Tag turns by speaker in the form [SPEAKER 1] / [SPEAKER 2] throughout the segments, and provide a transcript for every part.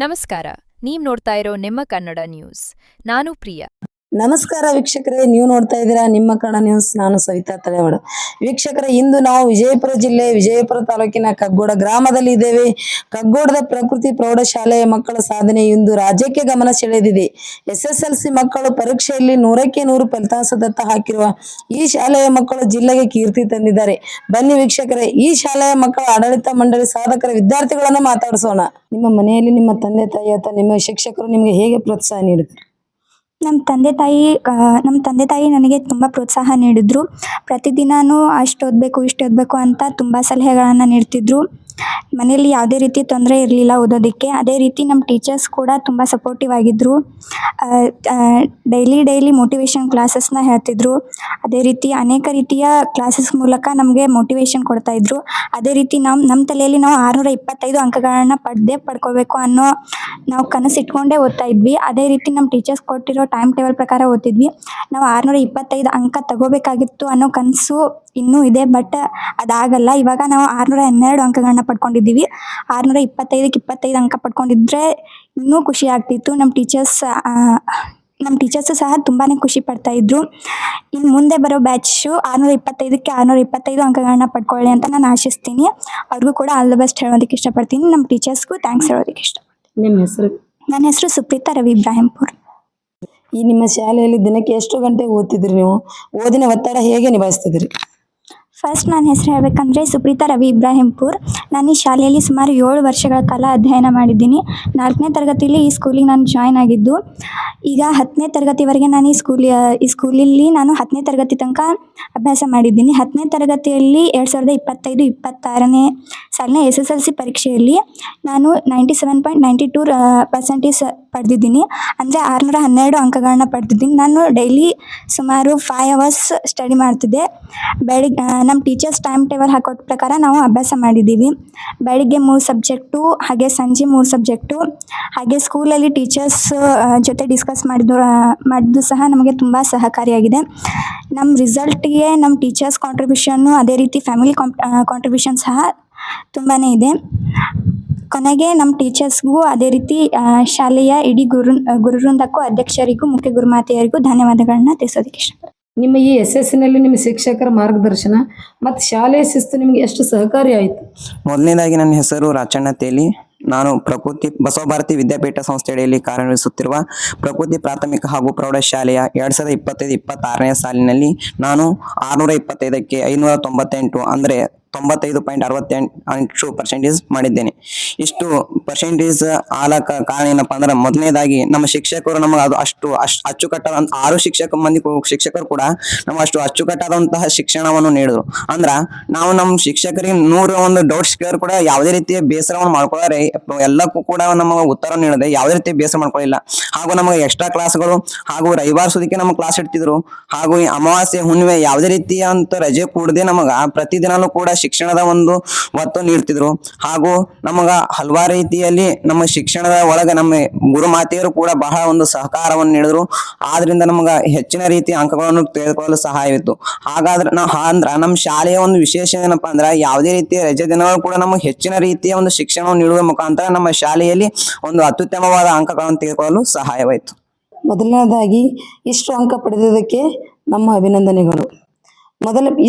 [SPEAKER 1] ನಮಸ್ಕಾರ. ನೀವ್ ನೋಡ್ತಾ ಇರೋ ನಿಮ್ಮ ಕನ್ನಡ ನ್ಯೂಸ್. ನಾನು ಪ್ರಿಯಾ.
[SPEAKER 2] ನಮಸ್ಕಾರ ವೀಕ್ಷಕರೇ, ನೀವು ನೋಡ್ತಾ ಇದ್ದೀರಾ ನಿಮ್ಮ ಕನ್ನಡ ನ್ಯೂಸ್. ನಾನು ಸವಿತಾ ತಳೆವಾಡ. ವೀಕ್ಷಕರೇ, ಇಂದು ನಾವು ವಿಜಯಪುರ ಜಿಲ್ಲೆ ವಿಜಯಪುರ ತಾಲೂಕಿನ ಕಗ್ಗೋಡ ಗ್ರಾಮದಲ್ಲಿ ಇದ್ದೇವೆ. ಕಗ್ಗೋಡದ ಪ್ರಕೃತಿ ಪ್ರೌಢಶಾಲೆಯ ಮಕ್ಕಳ ಸಾಧನೆ ಇಂದು ರಾಜ್ಯಕ್ಕೆ ಗಮನ ಸೆಳೆದಿದೆ. SSLC ಮಕ್ಕಳು ಪರೀಕ್ಷೆಯಲ್ಲಿ 100ಕ್ಕೆ 100 ಫಲಿತಾಂಶದತ್ತ ಹಾಕಿರುವ ಈ ಶಾಲೆಯ ಮಕ್ಕಳು ಜಿಲ್ಲೆಗೆ ಕೀರ್ತಿ ತಂದಿದ್ದಾರೆ. ಬನ್ನಿ ವೀಕ್ಷಕರೇ, ಈ ಶಾಲೆಯ ಮಕ್ಕಳ ಆಡಳಿತ ಮಂಡಳಿ ಸಾಧಕರ ವಿದ್ಯಾರ್ಥಿಗಳನ್ನು ಮಾತಾಡಿಸೋಣ. ನಿಮ್ಮ ಮನೆಯಲ್ಲಿ ನಿಮ್ಮ ತಂದೆ ತಾಯಿ ಅಥವಾ ನಿಮ್ಮ ಶಿಕ್ಷಕರು ನಿಮಗೆ ಹೇಗೆ ಪ್ರೋತ್ಸಾಹ ನೀಡಿದರು?
[SPEAKER 3] ನಮ್ಮ ತಂದೆ ತಾಯಿ ನನಗೆ ತುಂಬ ಪ್ರೋತ್ಸಾಹ ನೀಡಿದರು. ಪ್ರತಿದಿನವೂ ಅಷ್ಟು ಓದಬೇಕು ಇಷ್ಟು ಓದಬೇಕು ಅಂತ ತುಂಬ ಸಲಹೆಗಳನ್ನು ನೀಡ್ತಿದ್ರು. ಮನೆಯಲ್ಲಿ ಯಾವುದೇ ರೀತಿ ತೊಂದರೆ ಇರಲಿಲ್ಲ ಓದೋದಕ್ಕೆ. ಅದೇ ರೀತಿ ನಮ್ಮ ಟೀಚರ್ಸ್ ಕೂಡ ತುಂಬ ಸಪೋರ್ಟಿವ್ ಆಗಿದ್ದರು. ಡೈಲಿ ಮೋಟಿವೇಶನ್ ಕ್ಲಾಸಸ್ನ ಹೇಳ್ತಿದ್ರು. ಅದೇ ರೀತಿ ಅನೇಕ ರೀತಿಯ ಕ್ಲಾಸಸ್ ಮೂಲಕ ನಮಗೆ ಮೋಟಿವೇಶನ್ ಕೊಡ್ತಾಯಿದ್ರು. ಅದೇ ರೀತಿ ನಮ್ಮ ತಲೆಯಲ್ಲಿ ನಾವು 625 ಅಂಕಗಳನ್ನು ಪಡ್ಕೋಬೇಕು ಅನ್ನೋ ನಾವು ಕನಸಿಟ್ಕೊಂಡೇ ಓದ್ತಾ ಇದ್ವಿ. ಅದೇ ರೀತಿ ನಮ್ಮ ಟೀಚರ್ಸ್ ಕೊಟ್ಟಿರೋ ಟೈಮ್ ಟೇಬಲ್ ಪ್ರಕಾರ ಓದ್ತಿದ್ವಿ. ನಾವು 625 ಅಂಕ ತಗೋಬೇಕಾಗಿತ್ತು ಅನ್ನೋ ಕನಸು ಇನ್ನೂ ಇದೆ. ಬಟ್ ಅದಾಗಲ್ಲ. ಇವಾಗ ನಾವು 612 ಅಂಕಗಳನ್ನ ಪಡ್ಕೊಂಡಿದ್ದೀವಿ. 625ಕ್ಕೆ 25 ಅಂಕ ಪಡ್ಕೊಂಡಿದ್ರೆ ಇನ್ನೂ ಖುಷಿ ಆಗ್ತಿತ್ತು. ನಮ್ಮ ಟೀಚರ್ಸು ಸಹ ತುಂಬಾ ಖುಷಿ ಪಡ್ತಾ ಇದ್ರು. ಇನ್ನು ಮುಂದೆ ಬರೋ ಬ್ಯಾಚು 625ಕ್ಕೆ 625 ಅಂಕಗಳನ್ನ ಪಡ್ಕೊಳ್ಳಿ ಅಂತ ನಾನು ಆಶಿಸ್ತೀನಿ. ಅವ್ರಿಗೂ ಕೂಡ ಆಲ್ ದ ಬೆಸ್ಟ್ ಹೇಳೋದಕ್ಕೆ ಇಷ್ಟಪಡ್ತೀನಿ. ನಮ್ಮ ಟೀಚರ್ಸ್ಗೂ ಥ್ಯಾಂಕ್ಸ್ ಹೇಳೋದಕ್ಕೆ ಇಷ್ಟಪಡ್ತೀನಿ.
[SPEAKER 2] ನಿಮ್ಮ ಹೆಸರು?
[SPEAKER 3] ನನ್ನ ಹೆಸರು ಸುಪ್ರೀತಾ ರವಿ ಇಬ್ರಾಹಿಂಪುರ್.
[SPEAKER 2] ಈ ನಿಮ್ಮ ಶಾಲೆಯಲ್ಲಿ ದಿನಕ್ಕೆ ಎಷ್ಟು ಗಂಟೆ ಓದ್ತಿದ್ರಿ ನೀವು? ಓದಿನ ಒತ್ತಡ ಹೇಗೆ ನಿಭಾಯಿಸ್ತಿದ್ರಿ?
[SPEAKER 3] ಫಸ್ಟ್ ನನ್ನ ಹೆಸರು ಹೇಳಬೇಕಂದ್ರೆ ಸುಪ್ರೀತಾ ರವಿ ಇಬ್ರಾಹಿಂಪುರ್. ನಾನು ಈ ಶಾಲೆಯಲ್ಲಿ ಸುಮಾರು 7 ವರ್ಷಗಳ ಕಾಲ ಅಧ್ಯಯನ ಮಾಡಿದ್ದೀನಿ. 4ನೇ ತರಗತಿಯಲ್ಲಿ ಈ ಸ್ಕೂಲಿಗೆ ನಾನು ಜಾಯ್ನ್ ಆಗಿದ್ದು. ಈಗ 10ನೇ ತರಗತಿವರೆಗೆ ನಾನು ಈ ಸ್ಕೂಲಲ್ಲಿ ನಾನು 10ನೇ ತರಗತಿ ತನಕ ಅಭ್ಯಾಸ ಮಾಡಿದ್ದೀನಿ. 10ನೇ ತರಗತಿಯಲ್ಲಿ 2025-26ನೇ ಸಾಲಿನ SSLC ಪರೀಕ್ಷೆಯಲ್ಲಿ ನಾನು 97.92% ಪಡೆದಿದ್ದೀನಿ. ಅಂದರೆ 612 ಅಂಕಗಳನ್ನ ಪಡೆದಿದ್ದೀನಿ. ನಾನು ಡೈಲಿ ಸುಮಾರು 5 ಅವರ್ಸ್ ಸ್ಟಡಿ ಮಾಡ್ತಿದ್ದೆ. ಬೆಳಿಗ್ಗೆ ನಮ್ಮ ಟೀಚರ್ಸ್ ಟೈಮ್ ಟೇಬಲ್ ಹಾಕೊಟ್ಟ ಪ್ರಕಾರ ನಾವು ಅಭ್ಯಾಸ ಮಾಡಿದ್ದೀವಿ. ಬೆಳಿಗ್ಗೆ 3 ಸಬ್ಜೆಕ್ಟು, ಹಾಗೆ ಸಂಜೆ 3 ಸಬ್ಜೆಕ್ಟು, ಹಾಗೆ ಸ್ಕೂಲಲ್ಲಿ ಟೀಚರ್ಸ್ ಜೊತೆ ಡಿಸ್ಕಸ್ ಮಾಡಿದ್ದು ಸಹ ನಮಗೆ ತುಂಬ ಸಹಕಾರಿಯಾಗಿದೆ. ನಮ್ಮ ರಿಸಲ್ಟ್ಗೆ ನಮ್ಮ ಟೀಚರ್ಸ್ ಕಾಂಟ್ರಿಬ್ಯೂಷನ್ನು, ಅದೇ ರೀತಿ ಫ್ಯಾಮಿಲಿ ಕಾಂಟ್ರಿಬ್ಯೂಷನ್ ಸಹ ತುಂಬಾ ಇದೆ. ಕೊನೆಗೆ ನಮ್ಮ ಟೀಚರ್ಸ್ಗೂ, ಅದೇ ರೀತಿ ಶಾಲೆಯ ಇಡೀ ಗುರುವೃಂದಕ್ಕೂ, ಅಧ್ಯಕ್ಷರಿಗೂ, ಮುಖ್ಯ ಗುರುಮಾತೆಯರಿಗೂ ಧನ್ಯವಾದಗಳನ್ನ ತಿಳಿಸೋದಕ್ಕೆ ಇಷ್ಟಪಡ್ತೀನಿ.
[SPEAKER 2] ನಿಮ್ಮ ಈ SSನಲ್ಲಿ ನಿಮ್ಮ ಶಿಕ್ಷಕರ ಮಾರ್ಗದರ್ಶನ ಮತ್ತು ಶಾಲೆಯ ಶಿಸ್ತು ನಿಮಗೆ ಎಷ್ಟು ಸಹಕಾರಿ ಆಯಿತು?
[SPEAKER 4] ಮೊದಲನೇದಾಗಿ ನನ್ನ ಹೆಸರು ರಾಚಣ್ಣ ತೇಲಿ. ನಾನು ಬಸವ ಭಾರತಿ ವಿದ್ಯಾಪೀಠ ಸಂಸ್ಥೆಯಲ್ಲಿ ಕಾರ್ಯನಿರ್ವಹಿಸುತ್ತಿರುವ ಪ್ರಕೃತಿ ಪ್ರಾಥಮಿಕ ಹಾಗೂ ಪ್ರೌಢಶಾಲೆಯ 2025-26ನೇ ಸಾಲಿನಲ್ಲಿ ನಾನು 625ಕ್ಕೆ 598 ಅಂದರೆ 95.68% ಮಾಡಿದ್ದೇನೆ. ಇಷ್ಟು ಪರ್ಸೆಂಟೇಜ್ ಆಲಕ ಕಾರಣ ಏನಪ್ಪಾ ಅಂದ್ರೆ, ಮೊದಲನೇದಾಗಿ ನಮ್ಮ ಶಿಕ್ಷಕರು ನಮಗೆ ಅದು ಅಷ್ಟು ಅಚ್ಚುಕಟ್ಟಾದ 6 ಶಿಕ್ಷಕರು ಕೂಡ ನಮಗೆ ಅಷ್ಟು ಅಚ್ಚುಕಟ್ಟಾದಂತಹ ಶಿಕ್ಷಣವನ್ನು ನೀಡಿದ್ರು. ಅಂದ್ರ ನಾವು ನಮ್ಮ ಶಿಕ್ಷಕರಿಗೆ 101 ಡೌಟ್ಸ್ ಕೇಳಿದ್ರು ಕೂಡ ಯಾವುದೇ ರೀತಿಯ ಬೇಸರವನ್ನು ಮಾಡ್ಕೊಳ್ಳಾರೆ ಎಲ್ಲಕ್ಕೂ ಕೂಡ ನಮಗೆ ಉತ್ತರ ನೀಡದೆ ಯಾವುದೇ ರೀತಿಯ ಬೇಸರ ಮಾಡ್ಕೊಳ್ಳಿಲ್ಲ. ಹಾಗೂ ನಮಗೆ ಎಕ್ಸ್ಟ್ರಾ ಕ್ಲಾಸ್ಗಳು ಹಾಗೂ ರವಿವಾರ ಸುದಿಕೆ ನಮಗೆ ಕ್ಲಾಸ್ ಇಡ್ತಿದ್ರು. ಹಾಗೂ ಅಮಾವಾಸ್ಯೆ, ಹುಣ್ಣಿಮೆ ಯಾವುದೇ ರೀತಿಯಂತ ರಜೆ ಕೂಡದೆ ನಮಗ ಪ್ರತಿದಿನನೂ ಕೂಡ ಶಿಕ್ಷಣದ ಒಂದು ಒತ್ತು ನೀಡ್ತಿದ್ರು. ಹಾಗೂ ನಮಗ ಹಲವಾರು ರೀತಿಯಲ್ಲಿ ನಮ್ಮ ಶಿಕ್ಷಣದ ಒಳಗೆ ನಮ್ಮ ಗುರುಮಾತೆಯರು ಕೂಡ ಬಹಳ ಒಂದು ಸಹಕಾರವನ್ನು ನೀಡಿದ್ರು. ಆದ್ರಿಂದ ನಮಗ ಹೆಚ್ಚಿನ ರೀತಿಯ ಅಂಕಗಳನ್ನು ತೆಗೆದುಕೊಳ್ಳಲು ಸಹಾಯವಿತ್ತು. ಹಾಗಾದ್ರೆ ನಮ್ಮ ಶಾಲೆಯ ಒಂದು ವಿಶೇಷ ಏನಪ್ಪಾ ಅಂದ್ರೆ, ಯಾವುದೇ ರೀತಿಯ ರಜೆ ದಿನಗಳು ಕೂಡ ನಮಗೆ ಹೆಚ್ಚಿನ ರೀತಿಯ ಒಂದು ಶಿಕ್ಷಣವನ್ನು ನೀಡುವ ಮುಖಾಂತರ ನಮ್ಮ ಶಾಲೆಯಲ್ಲಿ ಒಂದು ಅತ್ಯುತ್ತಮವಾದ ಅಂಕಗಳನ್ನು ತೆಗೆದುಕೊಳ್ಳಲು ಸಹಾಯವಾಯಿತು.
[SPEAKER 2] ಮೊದಲನೇದಾಗಿ ಇಷ್ಟು ಅಂಕ ಪಡೆದಿದ್ದಕ್ಕೆ ನಮ್ಮ ಅಭಿನಂದನೆಗಳು.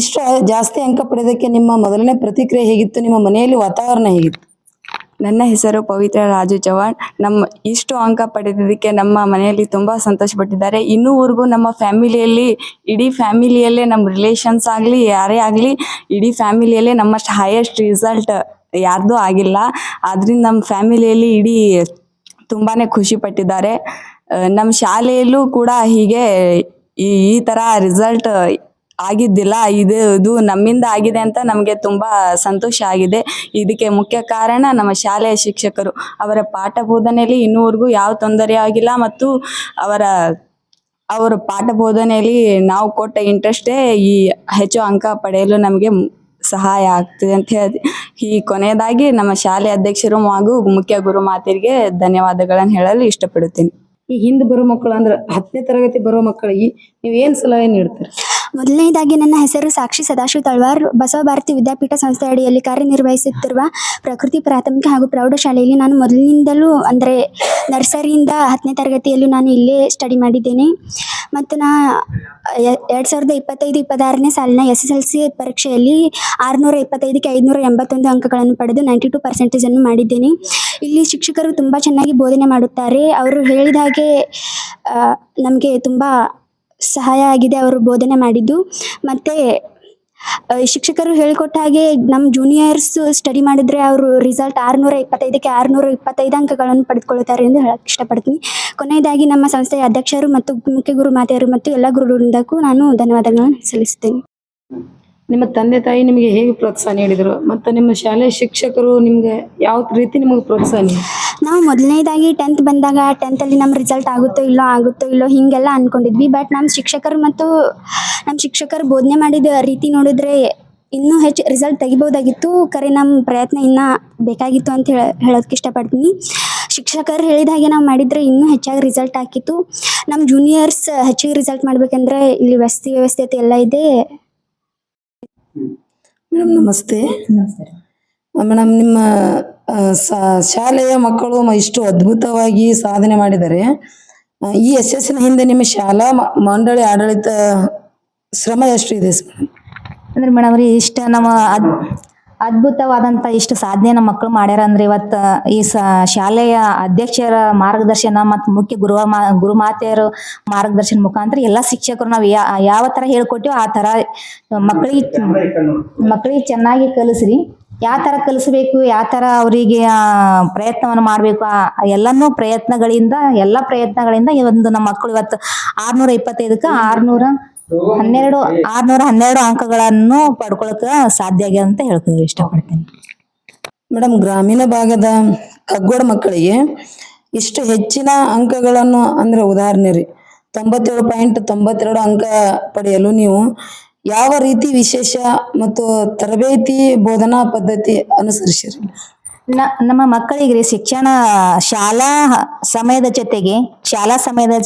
[SPEAKER 2] ಇಷ್ಟು ಜಾಸ್ತಿ ಅಂಕ ಪಡೆದಕ್ಕೆ ನಿಮ್ಮ ಮೊದಲನೇ ಪ್ರತಿಕ್ರಿಯೆ ಹೇಗಿತ್ತು? ನಿಮ್ಮ ಮನೆಯಲ್ಲಿ ವಾತಾವರಣ ಹೇಗಿತ್ತು?
[SPEAKER 5] ನನ್ನ ಹೆಸರು ಪವಿತ್ರ ರಾಜು ಚವಾಣ್. ಇಷ್ಟು ಅಂಕ ಪಡೆದಿದ್ದಕ್ಕೆ ನಮ್ಮ ಮನೆಯಲ್ಲಿ ತುಂಬ ಸಂತೋಷಪಟ್ಟಿದ್ದಾರೆ. ಇನ್ನೂವರೆಗೂ ನಮ್ಮ ಇಡೀ ಫ್ಯಾಮಿಲಿಯಲ್ಲೇ ನಮ್ಮ ರಿಲೇಷನ್ಸ್ ಆಗಲಿ ಯಾರೇ ಆಗಲಿ ಇಡೀ ಫ್ಯಾಮಿಲಿಯಲ್ಲೇ ನಮ್ಮಷ್ಟು ಹೈಯೆಸ್ಟ್ ರಿಸಲ್ಟ್ ಯಾರ್ದೂ ಆಗಿಲ್ಲ. ಆದ್ರಿಂದ ನಮ್ಮ ಫ್ಯಾಮಿಲಿಯಲ್ಲಿ ತುಂಬಾ ಖುಷಿ ಪಟ್ಟಿದ್ದಾರೆ. ನಮ್ಮ ಶಾಲೆಯಲ್ಲೂ ಕೂಡ ಹೀಗೆ ಈ ಥರ ರಿಸಲ್ಟ್ ಆಗಿದ್ದಿಲ್ಲ. ಇದು ನಮ್ಮಿಂದ ಆಗಿದೆ ಅಂತ ನಮಗೆ ತುಂಬ ಸಂತೋಷ ಆಗಿದೆ. ಇದಕ್ಕೆ ಮುಖ್ಯ ಕಾರಣ ನಮ್ಮ ಶಾಲೆಯ ಶಿಕ್ಷಕರು. ಅವರ ಪಾಠ ಬೋಧನೆಯಲ್ಲಿ ಇನ್ನೂವರೆಗೂ ಯಾವ ತೊಂದರೆ ಆಗಿಲ್ಲ. ಮತ್ತು ಅವರ ಪಾಠ ಬೋಧನೆಯಲ್ಲಿ ನಾವು ಕೊಟ್ಟ ಇಂಟ್ರೆಸ್ಟೇ ಈ ಹೆಚ್ಚು ಅಂಕ ಪಡೆಯಲು ನಮಗೆ ಸಹಾಯ ಆಗ್ತದೆ ಅಂತ ಹೇಳಿ ಕೊನೆಯದಾಗಿ ನಮ್ಮ ಶಾಲೆ ಅಧ್ಯಕ್ಷರು ಹಾಗೂ ಮುಖ್ಯ ಗುರು ಮಾತೆಯರಿಗೆ ಧನ್ಯವಾದಗಳನ್ನು ಹೇಳಲು ಇಷ್ಟಪಡುತ್ತೇನೆ.
[SPEAKER 2] ಈ ಹಿಂದೆ ಬರೋ ಮಕ್ಕಳು ಅಂದ್ರೆ 10ನೇ ತರಗತಿ ಬರೋ ಮಕ್ಕಳಿಗೆ ನೀವು ಏನು ಸಲಹೆ ನೀಡ್ತೀರಿ?
[SPEAKER 3] ಮೊದಲನೇದಾಗಿ ನನ್ನ ಹೆಸರು ಸಾಕ್ಷಿ ಸದಾಶಿವ ತಳವಾರ್. ಬಸವ ಭಾರತಿ ವಿದ್ಯಾಪೀಠ ಸಂಸ್ಥೆ ಅಡಿಯಲ್ಲಿ ಕಾರ್ಯನಿರ್ವಹಿಸುತ್ತಿರುವ ಪ್ರಕೃತಿ ಪ್ರಾಥಮಿಕ ಹಾಗೂ ಪ್ರೌಢಶಾಲೆಯಲ್ಲಿ ನಾನು ಮೊದಲಿನಿಂದಲೂ ಅಂದರೆ ನರ್ಸರಿಯಿಂದ 10ನೇ ತರಗತಿಯಲ್ಲೂ ನಾನು ಇಲ್ಲೇ ಸ್ಟಡಿ ಮಾಡಿದ್ದೇನೆ. ಮತ್ತು 2025-26ನೇ ಸಾಲಿನ SSLC ಪರೀಕ್ಷೆಯಲ್ಲಿ 625ಕ್ಕೆ 581 ಅಂಕಗಳನ್ನು ಪಡೆದು 92% ಮಾಡಿದ್ದೇನೆ. ಇಲ್ಲಿ ಶಿಕ್ಷಕರು ತುಂಬ ಚೆನ್ನಾಗಿ ಬೋಧನೆ ಮಾಡುತ್ತಾರೆ. ಅವರು ಹೇಳಿದ ಹಾಗೆ ನಮಗೆ ತುಂಬ ಸಹಾಯ ಆಗಿದೆ ಅವರು ಬೋಧನೆ ಮಾಡಿದ್ದು. ಮತ್ತು ಶಿಕ್ಷಕರು ಹೇಳಿಕೊಟ್ಟ ಹಾಗೆ ನಮ್ಮ ಜೂನಿಯರ್ಸ್ ಸ್ಟಡಿ ಮಾಡಿದರೆ ಅವರು ರಿಸಲ್ಟ್ 625ಕ್ಕೆ 625 ಅಂಕಗಳನ್ನು ಪಡೆದುಕೊಳ್ಳುತ್ತಾರೆ ಎಂದು ಹೇಳಕ್ಕೆ ಇಷ್ಟಪಡ್ತೀನಿ. ಕೊನೆಯದಾಗಿ ನಮ್ಮ ಸಂಸ್ಥೆಯ ಅಧ್ಯಕ್ಷರು ಮತ್ತು ಮುಖ್ಯ ಗುರು ಮಾತೆಯರು ಮತ್ತು ಎಲ್ಲ ಗುರುವೃಂದಕ್ಕೂ ನಾನು ಧನ್ಯವಾದಗಳನ್ನು ಸಲ್ಲಿಸುತ್ತೇನೆ.
[SPEAKER 2] ನಿಮ್ಮ ತಂದೆ ತಾಯಿ ನಿಮಗೆ ಹೇಗೆ ಪ್ರೋತ್ಸಾಹ ನೀಡಿದರು ಮತ್ತು ನಿಮ್ಮ ಶಾಲೆಯ ಶಿಕ್ಷಕರು ನಿಮಗೆ ಯಾವ ರೀತಿ ನಿಮಗೆ ಪ್ರೋತ್ಸಾಹ ನೀಡಿದರು?
[SPEAKER 3] ನಾವು ಮೊದಲನೇದಾಗಿ 10th ಬಂದಾಗ 10th ನಮ್ಮ ರಿಸಲ್ಟ್ ಆಗುತ್ತೋ ಇಲ್ಲೋ ಹೀಗೆಲ್ಲ ಅಂದ್ಕೊಂಡಿದ್ವಿ. ಬಟ್ ನಮ್ಮ ಶಿಕ್ಷಕರು ಬೋಧನೆ ಮಾಡಿದ ರೀತಿ ನೋಡಿದ್ರೆ ಇನ್ನೂ ಹೆಚ್ಚು ರಿಸಲ್ಟ್ ತೆಗಿಬೋದಾಗಿತ್ತು. ಖರೆ ನಮ್ಮ ಪ್ರಯತ್ನ ಇನ್ನೂ ಬೇಕಾಗಿತ್ತು ಅಂತ ಹೇಳೋದಕ್ಕೆ ಇಷ್ಟಪಡ್ತೀನಿ. ಶಿಕ್ಷಕರು ಹೇಳಿದ ಹಾಗೆ ನಾವು ಮಾಡಿದರೆ ಇನ್ನೂ ಹೆಚ್ಚಾಗಿ ರಿಸಲ್ಟ್ ಹಾಕಿತ್ತು. ನಮ್ಮ ಜೂನಿಯರ್ಸ್ ಹೆಚ್ಚಿಗೆ ರಿಸಲ್ಟ್ ಮಾಡಬೇಕಂದ್ರೆ ಇಲ್ಲಿ ವ್ಯವಸ್ಥೆ ಎಲ್ಲ ಇದೆ.
[SPEAKER 2] ಮೇಡಮ್ ನಮಸ್ತೆ. ಮೇಡಮ್ ನಿಮ್ಮ ಶಾಲೆಯ ಮಕ್ಕಳು ಇಷ್ಟು ಅದ್ಭುತವಾಗಿ ಸಾಧನೆ ಮಾಡಿದ್ದಾರೆ. ಈ ಯಶಸ್ಸಿನ ಹಿಂದೆ ನಿಮ್ಮ ಶಾಲಾ ಮಂಡಳಿ ಆಡಳಿತ ಶ್ರಮ ಎಷ್ಟು ಇದೆ ಸರ್?
[SPEAKER 6] ಅಂದ್ರೆ ಮೇಡಮ್ ರೀ ಇಷ್ಟು ನಮ್ಮ ಅದ್ಭುತವಾದಂಥ ಇಷ್ಟು ಸಾಧನೆ ನಮ್ಮ ಮಕ್ಕಳು ಮಾಡ್ಯಾರ ಅಂದ್ರೆ ಇವತ್ತು ಈ ಶಾಲೆಯ ಅಧ್ಯಕ್ಷರ ಮಾರ್ಗದರ್ಶನ ಮತ್ತು ಮುಖ್ಯ ಗುರುಮಾತೆಯರು ಮಾರ್ಗದರ್ಶನ ಮುಖಾಂತರ ಎಲ್ಲ ಶಿಕ್ಷಕರು ನಾವು ಯಾವ ಥರ ಹೇಳ್ಕೊಟ್ಟಿವೋ ಆ ಥರ ಮಕ್ಕಳಿಗೆ ಚೆನ್ನಾಗಿ ಕಲಿಸ್ರಿ. ಯಾವ ಥರ ಕಲಿಸ್ಬೇಕು, ಯಾವ ಥರ ಅವರಿಗೆ ಪ್ರಯತ್ನವನ್ನು ಮಾಡಬೇಕು, ಎಲ್ಲ ಪ್ರಯತ್ನಗಳಿಂದ ಈ ಒಂದು ನಮ್ಮ ಮಕ್ಕಳು ಇವತ್ತು 625ಕ್ಕೆ 612 ಅಂಕಗಳನ್ನು ಪಡ್ಕೊಳಕ್ಕೆ ಸಾಧ್ಯ ಆಗಿದೆ ಅಂತ ಹೇಳ್ತಿದ್ರು ಇಷ್ಟಪಡ್ತೀನಿ.
[SPEAKER 2] ಮೇಡಮ್ ಗ್ರಾಮೀಣ ಭಾಗದ ಕಗ್ಗೋಡ ಮಕ್ಕಳಿಗೆ ಇಷ್ಟು ಹೆಚ್ಚಿನ ಅಂಕಗಳನ್ನು ಅಂದರೆ ಉದಾಹರಣೆ ರೀ 97.92 ಅಂಕ ಪಡೆಯಲು ನೀವು ಯಾವ ರೀತಿ ವಿಶೇಷ ಮತ್ತು ತರಬೇತಿ ಬೋಧನಾ ಪದ್ಧತಿ ಅನುಸರಿಸಿರಿ?
[SPEAKER 6] ನಮ್ಮ ಮಕ್ಕಳಿಗೆ ಶಿಕ್ಷಣ ಶಾಲಾ ಸಮಯದ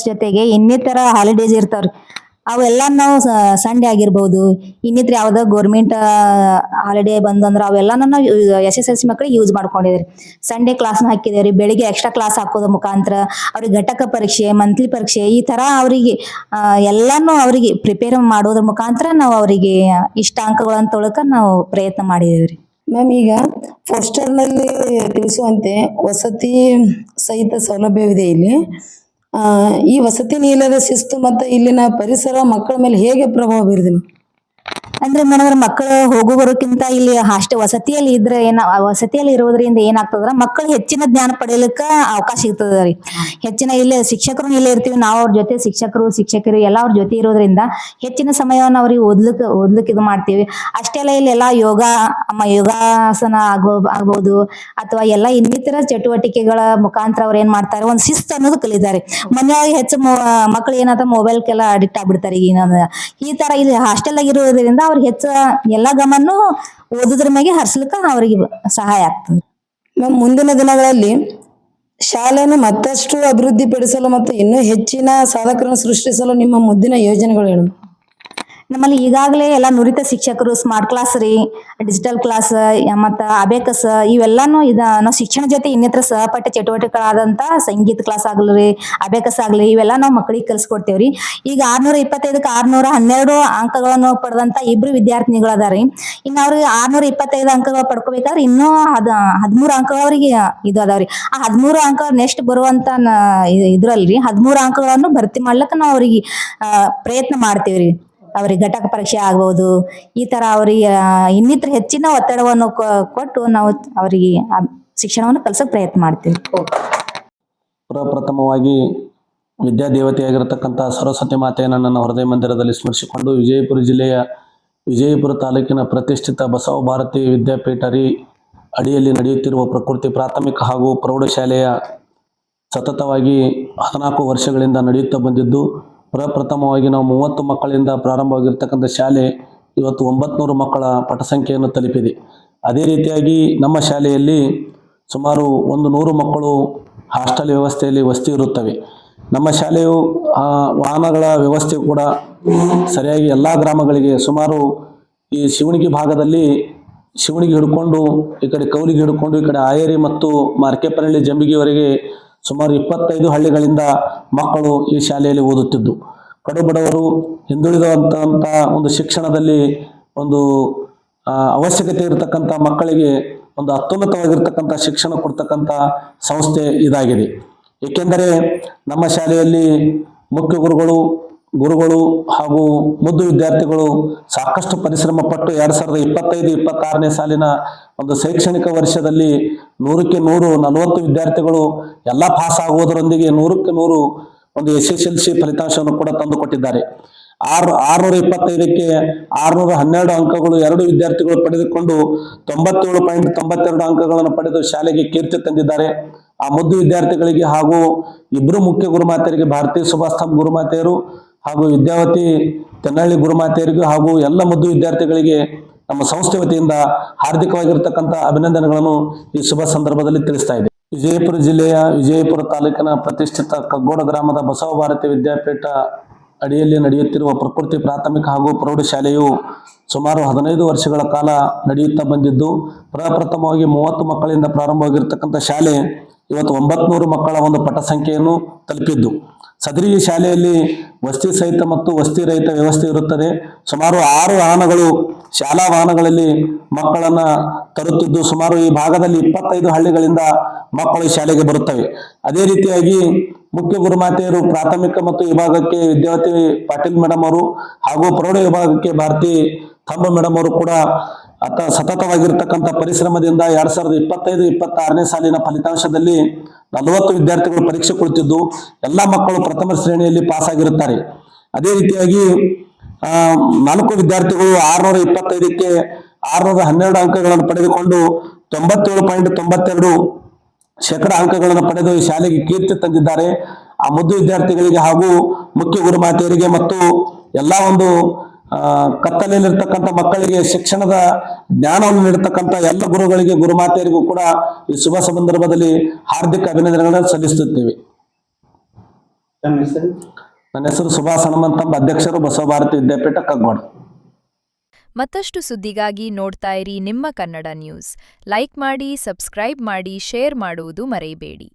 [SPEAKER 6] ಜೊತೆಗೆ ಇನ್ನಿತರ ಹಾಲಿಡೇಸ್ ಇರ್ತಾವ್ರಿ. ಅವೆಲ್ಲ ನಾವು ಸಂಡೇ ಆಗಿರ್ಬೋದು, ಇನ್ನಿತರ ಯಾವ್ದೋ ಗೌರ್ಮೆಂಟ್ ಹಾಲಿಡೇ ಬಂದಂದ್ರೆ ಅವೆಲ್ಲನೂ ನಾವು SSLC ಮಕ್ಕಳಿಗೆ ಯೂಸ್ ಮಾಡ್ಕೊಂಡಿದ್ರಿ. ಸಂಡೇ ಕ್ಲಾಸ್ನ ಹಾಕಿದೇವ್ರಿ. ಬೆಳಿಗ್ಗೆ ಎಕ್ಸ್ಟ್ರಾ ಕ್ಲಾಸ್ ಹಾಕೋದ್ರ ಮುಖಾಂತರ ಅವ್ರಿಗೆ ಘಟಕ ಪರೀಕ್ಷೆ, ಮಂತ್ಲಿ ಪರೀಕ್ಷೆ ಈ ಥರ ಅವರಿಗೆ ಎಲ್ಲನೂ ಅವರಿಗೆ ಪ್ರಿಪೇರ್ ಮಾಡೋದ್ರ ಮುಖಾಂತರ ನಾವು ಅವರಿಗೆ ಇಷ್ಟ ಅಂಕಗಳನ್ನು ತೊಳಕ ನಾವು ಪ್ರಯತ್ನ ಮಾಡಿದೇವ್ರಿ.
[SPEAKER 2] ಮ್ಯಾಮ್ ಈಗ ಪೋಸ್ಟರ್ನಲ್ಲಿ ತಿಳಿಸುವಂತೆ ವಸತಿ ಸಹಿತ ಸೌಲಭ್ಯವಿದೆ ಇಲ್ಲಿ. ಈ ವಸತಿ ನಿಲಯದ ಶಿಸ್ತು ಮತ್ತು ಇಲ್ಲಿನ ಪರಿಸರ ಮಕ್ಕಳ ಮೇಲೆ ಹೇಗೆ ಪ್ರಭಾವ ಬೀರಿದೆ?
[SPEAKER 6] ಅಂದ್ರೆ ಮೇಡಮ್ ಮಕ್ಕಳು ಹೋಗೋ ಬರೋಕ್ಕಿಂತ ಇಲ್ಲಿ ವಸತಿಯಲ್ಲಿ ಇರೋದ್ರಿಂದ ಏನಾಗ್ತದ್ರ ಮಕ್ಕಳು ಹೆಚ್ಚಿನ ಜ್ಞಾನ ಪಡೆಯಲಿಕ್ಕೆ ಅವಕಾಶ ಸಿಗ್ತದ ರೀ. ಹೆಚ್ಚಿನ ಇಲ್ಲೇ ಶಿಕ್ಷಕರು ಇಲ್ಲೇ ಇರ್ತೀವಿ ನಾವು, ಅವ್ರ ಜೊತೆ ಶಿಕ್ಷಕರು ಎಲ್ಲ ಅವ್ರ ಜೊತೆ ಇರೋದ್ರಿಂದ ಹೆಚ್ಚಿನ ಸಮಯವನ್ನು ಅವ್ರಿಗೆ ಓದ್ಲಿಕ್ಕೆ ಇದು ಮಾಡ್ತೀವಿ. ಅಷ್ಟೇ ಅಲ್ಲ ಇಲ್ಲೆಲ್ಲ ಯೋಗಾಸನ ಆಗ್ಬೋದು ಅಥವಾ ಎಲ್ಲ ಇನ್ನಿತರ ಚಟುವಟಿಕೆಗಳ ಮುಖಾಂತರ ಅವ್ರು ಏನ್ ಮಾಡ್ತಾರೆ, ಒಂದು ಶಿಸ್ತು ಅನ್ನೋದು ಕಲಿತಾರೆ. ಮನೆಯೊಳಗೆ ಹೆಚ್ಚು ಮಕ್ಕಳು ಏನಾದ್ರು ಮೊಬೈಲ್ಗೆಲ್ಲ ಅಡಿಕ್ಟ್ ಆಗ್ಬಿಡ್ತಾರೆ. ಈ ತರ ಇಲ್ಲಿ ಹಾಸ್ಟೆಲ್ ಆಗಿರೋದ್ರಿಂದ ಅವ್ರಿಗೆ ಹೆಚ್ಚು ಎಲ್ಲ ಗಮನ ಓದೋದ್ರ ಮೇಲೆ ಹರಿಸ್ಲಿಕ್ಕೆ ಅವರಿಗೆ ಸಹಾಯ ಆಗ್ತದೆ.
[SPEAKER 2] ಮುಂದಿನ ದಿನಗಳಲ್ಲಿ ಶಾಲೆಯನ್ನು ಮತ್ತಷ್ಟು ಅಭಿವೃದ್ಧಿ ಪಡಿಸಲು ಮತ್ತು ಇನ್ನೂ ಹೆಚ್ಚಿನ ಸಾಧಕರನ್ನು ಸೃಷ್ಟಿಸಲು ನಿಮ್ಮ ಮುಂದಿನ ಯೋಜನೆಗಳು ಏನು?
[SPEAKER 6] ನಮ್ಮಲ್ಲಿ ಈಗಾಗಲೇ ಎಲ್ಲ ನುರಿತ ಶಿಕ್ಷಕರು ಸ್ಮಾರ್ಟ್ ಕ್ಲಾಸ್ ರೀ, ಡಿಜಿಟಲ್ ಕ್ಲಾಸ್ ಮತ್ತು ಅಬೇಕಸ್ ಇವೆಲ್ಲಾನು ನಾವು ಶಿಕ್ಷಣ ಜೊತೆ ಇನ್ನಿತರ ಸಹಪಾಠ ಚಟುವಟಿಕೆಗಳಾದಂಥ ಸಂಗೀತ ಕ್ಲಾಸ್ ಆಗಲಿ, ಅಬೇಕಸ್ ಆಗಲಿ ಇವೆಲ್ಲ ನಾವು ಮಕ್ಕಳಿಗೆ ಕಲಿಸ್ಕೊಡ್ತೇವ್ರಿ. ಈಗ 625ಕ್ಕೆ 612 ಅಂಕಗಳನ್ನು ಪಡೆದಂಥ 2 ವಿದ್ಯಾರ್ಥಿನಿಗಳು ಅದಾರಿ. ಇನ್ನು ಅವ್ರಿಗೆ 625 ಅಂಕಗಳು ಪಡ್ಕೋಬೇಕಾದ್ರೆ ಇನ್ನೂ 13 ಅಂಕಗಳು ಅವರಿಗೆ ಇದು ಅದಾವ್ರಿ. ಆ 13 ಅಂಕ ನೆಕ್ಸ್ಟ್ ಬರುವಂತ ಇದ್ರಲ್ರಿ 13 ಅಂಕಗಳನ್ನು ಭರ್ತಿ ಮಾಡ್ಲಿಕ್ಕೆ ನಾವು ಅವ್ರಿಗೆ ಪ್ರಯತ್ನ ಮಾಡ್ತೇವ್ರಿ. ಅವ್ರಿಗೆ ಘಟಕ ಪರೀಕ್ಷೆ ಆಗ್ಬೋದು, ಈ ತರ ಅವರಿಗೆ ಇನ್ನಿತರ ಹೆಚ್ಚಿನ ಒತ್ತಡವನ್ನು ಕೊಟ್ಟು ನಾವು ಅವರಿಗೆ ಶಿಕ್ಷಣವನ್ನು ಕಲಿಸೋಕೆ ಪ್ರಯತ್ನ ಮಾಡ್ತೀವಿ.
[SPEAKER 7] ಪ್ರಪ್ರಥಮವಾಗಿ ವಿದ್ಯಾದೇವತೆಯಾಗಿರತಕ್ಕಂಥ ಸರಸ್ವತಿ ಮಾತೆಯನ್ನು ನನ್ನ ಹೃದಯ ಮಂದಿರದಲ್ಲಿ ಸ್ಮರಿಸಿಕೊಂಡು ವಿಜಯಪುರ ಜಿಲ್ಲೆಯ ವಿಜಯಪುರ ತಾಲೂಕಿನ ಪ್ರತಿಷ್ಠಿತ ಬಸವ ಭಾರತಿ ವಿದ್ಯಾಪೀಠ ಅಡಿಯಲ್ಲಿ ನಡೆಯುತ್ತಿರುವ ಪ್ರಕೃತಿ ಪ್ರಾಥಮಿಕ ಹಾಗೂ ಪ್ರೌಢಶಾಲೆಯ ಸತತವಾಗಿ 14 ವರ್ಷಗಳಿಂದ ನಡೆಯುತ್ತಾ ಬಂದಿದ್ದು, ಪ್ರಪ್ರಥಮವಾಗಿ ನಾವು 30 ಮಕ್ಕಳಿಂದ ಪ್ರಾರಂಭವಾಗಿರ್ತಕ್ಕಂಥ ಶಾಲೆ ಇವತ್ತು 900 ಮಕ್ಕಳ ಪಠಸಂಖ್ಯೆಯನ್ನು ತಲುಪಿದೆ. ಅದೇ ರೀತಿಯಾಗಿ ನಮ್ಮ ಶಾಲೆಯಲ್ಲಿ ಸುಮಾರು 100 ಮಕ್ಕಳು ಹಾಸ್ಟೆಲ್ ವ್ಯವಸ್ಥೆಯಲ್ಲಿ ವಸತಿ ಇರುತ್ತವೆ. ನಮ್ಮ ಶಾಲೆಯು ವಾಹನಗಳ ವ್ಯವಸ್ಥೆ ಕೂಡ ಸರಿಯಾಗಿ ಎಲ್ಲ ಗ್ರಾಮಗಳಿಗೆ ಸುಮಾರು ಈ ಶಿವಣಗಿ ಭಾಗದಲ್ಲಿ ಶಿವಣಗಿ ಹಿಡ್ಕೊಂಡು ಈ ಕಡೆ ಕೌಲಿಗೆ ಹಿಡ್ಕೊಂಡು ಈ ಕಡೆ ಆಯೇರಿ ಮತ್ತು ಮಾರ್ಕೆಪನಹಳ್ಳಿ ಜಂಬಿಗಿವರೆಗೆ ಸುಮಾರು 25 ಹಳ್ಳಿಗಳಿಂದ ಮಕ್ಕಳು ಈ ಶಾಲೆಯಲ್ಲಿ ಓದುತ್ತಿದ್ದು, ಕಡುಬಡವರು ಹಿಂದುಳಿದಂಥ ಒಂದು ಶಿಕ್ಷಣದಲ್ಲಿ ಒಂದು ಅವಶ್ಯಕತೆ ಇರತಕ್ಕಂಥ ಮಕ್ಕಳಿಗೆ ಒಂದು ಅತ್ಯುನ್ನತವಾಗಿರ್ತಕ್ಕಂಥ ಶಿಕ್ಷಣ ಕೊಡ್ತಕ್ಕಂಥ ಸಂಸ್ಥೆ ಇದಾಗಿದೆ. ಏಕೆಂದರೆ ನಮ್ಮ ಶಾಲೆಯಲ್ಲಿ ಮುಖ್ಯ ಗುರುಗಳು ಹಾಗೂ ಮುದ್ದು ವಿದ್ಯಾರ್ಥಿಗಳು ಸಾಕಷ್ಟು ಪರಿಶ್ರಮ ಪಟ್ಟು 2025-26ನೇ ಸಾಲಿನ ಒಂದು ಶೈಕ್ಷಣಿಕ ವರ್ಷದಲ್ಲಿ 100ಕ್ಕೆ 100 40 ವಿದ್ಯಾರ್ಥಿಗಳು ಎಲ್ಲ ಪಾಸ್ ಆಗುವುದರೊಂದಿಗೆ 100ಕ್ಕೆ 100 ಒಂದು SSLC ಫಲಿತಾಂಶವನ್ನು ಕೂಡ ತಂದು ಕೊಟ್ಟಿದ್ದಾರೆ. 625ಕ್ಕೆ 612 ಅಂಕಗಳು 2 ವಿದ್ಯಾರ್ಥಿಗಳು ಪಡೆದುಕೊಂಡು 97.92 ಅಂಕಗಳನ್ನು ಪಡೆದು ಶಾಲೆಗೆ ಕೀರ್ತಿ ತಂದಿದ್ದಾರೆ. ಆ ಮುದ್ದು ವಿದ್ಯಾರ್ಥಿಗಳಿಗೆ ಹಾಗೂ ಇಬ್ಬರು ಮುಖ್ಯ ಗುರುಮಾತೆಯರಿಗೆ, ಭಾರತೀಯ ಸುಭಾಸ್ತಂಭ ಗುರುಮಾತೆಯರು ಹಾಗೂ ವಿದ್ಯಾವತಿ ತೆನ್ನಳ್ಳಿ ಗುರುಮಾತೆಯರಿಗೂ ಹಾಗೂ ಎಲ್ಲ ಮುದ್ದು ವಿದ್ಯಾರ್ಥಿಗಳಿಗೆ ನಮ್ಮ ಸಂಸ್ಥೆ ವತಿಯಿಂದ ಹಾರ್ದಿಕವಾಗಿರ್ತಕ್ಕಂಥ ಅಭಿನಂದನೆಗಳನ್ನು ಈ ಶುಭ ಸಂದರ್ಭದಲ್ಲಿ ತಿಳಿಸ್ತಾ ಇದೆ. ವಿಜಯಪುರ ಜಿಲ್ಲೆಯ ವಿಜಯಪುರ ತಾಲೂಕಿನ ಪ್ರತಿಷ್ಠಿತ ಕಗ್ಗೋಡ ಗ್ರಾಮದ ಬಸವ ಭಾರತಿ ವಿದ್ಯಾಪೀಠ ಅಡಿಯಲ್ಲಿ ನಡೆಯುತ್ತಿರುವ ಪ್ರಕೃತಿ ಪ್ರಾಥಮಿಕ ಹಾಗೂ ಪ್ರೌಢಶಾಲೆಯು ಸುಮಾರು 15 ವರ್ಷಗಳ ಕಾಲ ನಡೆಯುತ್ತಾ ಬಂದಿದ್ದು, ಪ್ರಪ್ರಥಮವಾಗಿ 30 ಮಕ್ಕಳಿಂದ ಪ್ರಾರಂಭವಾಗಿರ್ತಕ್ಕಂಥ ಶಾಲೆ ಇವತ್ತು 900 ಮಕ್ಕಳ ಒಂದು ಪಟ ಸಂಖ್ಯೆಯನ್ನು ತಲುಪಿದ್ದು, ಸದರಿ ಶಾಲೆಯಲ್ಲಿ ವಸತಿ ಸಹಿತ ಮತ್ತು ವಸತಿ ರಹಿತ ವ್ಯವಸ್ಥೆ ಇರುತ್ತದೆ. ಸುಮಾರು 6 ವಾಹನಗಳು ಶಾಲಾ ವಾಹನಗಳಲ್ಲಿ ಮಕ್ಕಳನ್ನ ತರುತ್ತಿದ್ದು, ಸುಮಾರು ಈ ಭಾಗದಲ್ಲಿ 25 ಹಳ್ಳಿಗಳಿಂದ ಮಕ್ಕಳು ಶಾಲೆಗೆ ಬರುತ್ತವೆ. ಅದೇ ರೀತಿಯಾಗಿ ಮುಖ್ಯ ಗುರುಮಾತೆಯರು ಪ್ರಾಥಮಿಕ ಮತ್ತು ವಿಭಾಗಕ್ಕೆ ವಿದ್ಯಾವತಿ ಪಾಟೀಲ್ ಮೇಡಮ್ ಅವರು ಹಾಗೂ ಪ್ರೌಢ ವಿಭಾಗಕ್ಕೆ ಭಾರತಿ ಥಂಬ ಮೇಡಮ್ ಅವರು ಕೂಡ ಸತತವಾಗಿರ್ತಕ್ಕಂಥ ಪರಿಶ್ರಮದಿಂದ 2025-26ನೇ ಸಾಲಿನ ಫಲಿತಾಂಶದಲ್ಲಿ 40 ವಿದ್ಯಾರ್ಥಿಗಳು ಪರೀಕ್ಷೆ ಕುಳಿತಿದ್ದು ಎಲ್ಲ ಮಕ್ಕಳು ಪ್ರಥಮ ಶ್ರೇಣಿಯಲ್ಲಿ ಪಾಸ್ ಆಗಿರುತ್ತಾರೆ. ಅದೇ ರೀತಿಯಾಗಿ 4 ವಿದ್ಯಾರ್ಥಿಗಳು 625ಕ್ಕೆ 612 ಅಂಕಗಳನ್ನು ಪಡೆದುಕೊಂಡು 97.92% ಅಂಕಗಳನ್ನು ಪಡೆದು ಈ ಶಾಲೆಗೆ ಕೀರ್ತಿ ತಂದಿದ್ದಾರೆ. ಆ ಮುದ್ದು ವಿದ್ಯಾರ್ಥಿಗಳಿಗೆ ಹಾಗೂ ಮುಖ್ಯ ಗುರುಮಾತೆಯರಿಗೆ ಮತ್ತು ಎಲ್ಲ ಒಂದು ಕತ್ತಲೆಯಲ್ಲಿರ್ತಕ್ಕಂಥ ಮಕ್ಕಳಿಗೆ ಶಿಕ್ಷಣದ ಜ್ಞಾನವನ್ನು ನೀಡತಕ್ಕಂಥ ಎಲ್ಲ ಗುರುಗಳಿಗೆ, ಗುರುಮಾತೆಯರಿಗೂ ಕೂಡ ಈ ಶುಭ ಸಂದರ್ಭದಲ್ಲಿ ಹಾರ್ದಿಕ ಅಭಿನಂದನೆಗಳನ್ನು ಸಲ್ಲಿಸುತ್ತೇವೆ. ನನ್ನ ಹೆಸರು ಸುಭಾಸ್ ಹನುಮಂತಂಬ, ಅಧ್ಯಕ್ಷರು ಬಸವ ಭಾರತಿ ವಿದ್ಯಾಪೀಠ ಕಗ್ಗೋಡ.
[SPEAKER 1] ಮತ್ತಷ್ಟು ಸುದ್ದಿಗಾಗಿ ನೋಡ್ತಾ ಇರಿ ನಿಮ್ಮ ಕನ್ನಡ ನ್ಯೂಸ್. ಲೈಕ್ ಮಾಡಿ, ಸಬ್ಸ್ಕ್ರೈಬ್ ಮಾಡಿ, ಶೇರ್ ಮಾಡುವುದು ಮರೆಯಬೇಡಿ.